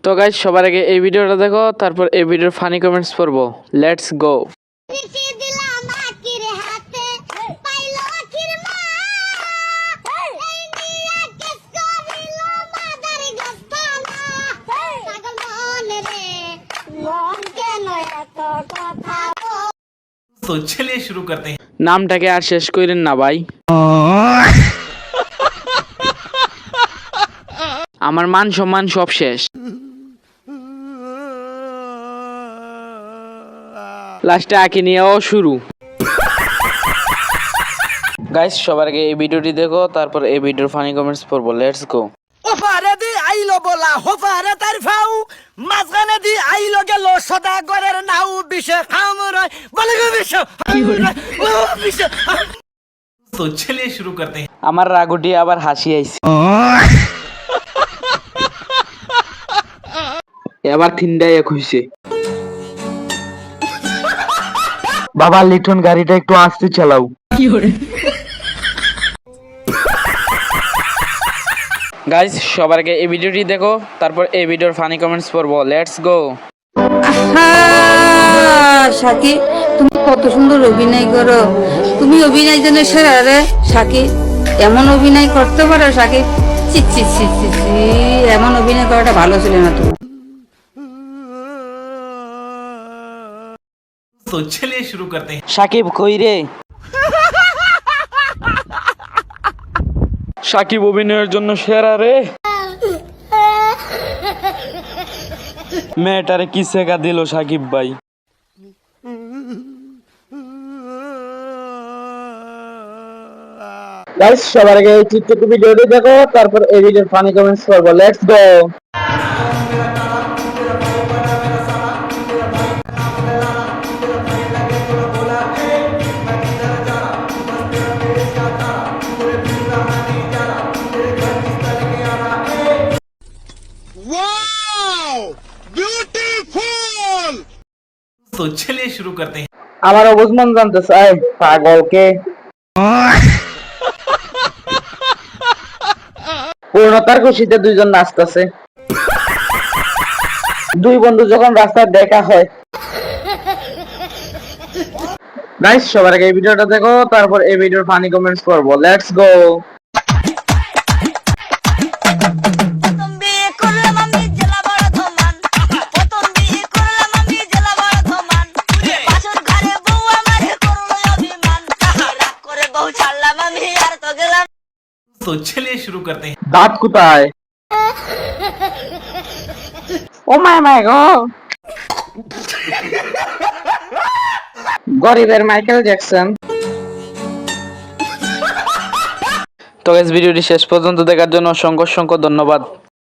তো গাইস সবার আগে এই ভিডিওটা দেখো, তারপর এই ভিডিওর ফানি কমেন্টস পড়বো। Let's go. तो चलिए शुरू करते हैं। নামটাকে আর শেষ করেন না ভাই, আমার মান সম্মান সব শেষ। লাস্টে আঁকি নিয়েও শুরু। গাইস সবার আগে এই ভিডিওটি দেখো, তারপর এই ভিডিওর ফানি কমেন্টস পড়বো। Let's go. ওপারে দি আইলো বলা হোপারে তার ফাউ মাঝখানে দি আইলো গেল সদা গরের নাও বিষে খামরয় বলে গো বিষে ও বিষে। तो चलिए शुरू करते हैं। আমার রাগুটি আবার হাসি আইছে, এবার থিন্ডাই এক হইছে। বাবা লিটন গাড়িটা একটু আস্তে চালাও। গাইস সবার আগে এই ভিডিওটি দেখো, তারপর এই ভিডিওর ফানি কমেন্টস পড়বো। Let's go. সাকি, তুমি কত সুন্দর অভিনয় করো। তুমি অভিনয় জন্য সেরা রে সাকি। এমন অভিনয় করতে পারো সাকি। চি চি চি চি চি, এমন অভিনয় করাটা ভালো ছিল না তোমার। तो चलिए शुरू करते हैं। সাকিব কই রে? সাকিব অভিনয়ের জন্য সেরা রে। মেয়েটারে কি শেখা দিল সাকিব ভাই। গাইস সবার আগে এই টিকটক ভিডিওটি দেখো, তারপর এই ভিডিওর ফানি কমেন্টস করবো। Let's go. तो चलिए शुरू करते हैं। আমার অবুঝমন জানতে চাই পাগলকে। পূর্ণতার খুশিতে দুইজন নাচতেছে। দুই বন্ধু যখন রাস্তায় দেখা হয়। গাইস সবার আগে এই ভিডিওটা দেখো, তারপর এই ভিডিওর ফানি কমেন্টস করবো। Let's go. तो चलिए शुरू करते हैं। দাঁত কোথায়? ও মাই মাই গো। গরিবের মাইকেল জ্যাকসন। তো গাইস ভিডিওটি শেষ পর্যন্ত দেখার জন্য অসংখ্য ধন্যবাদ।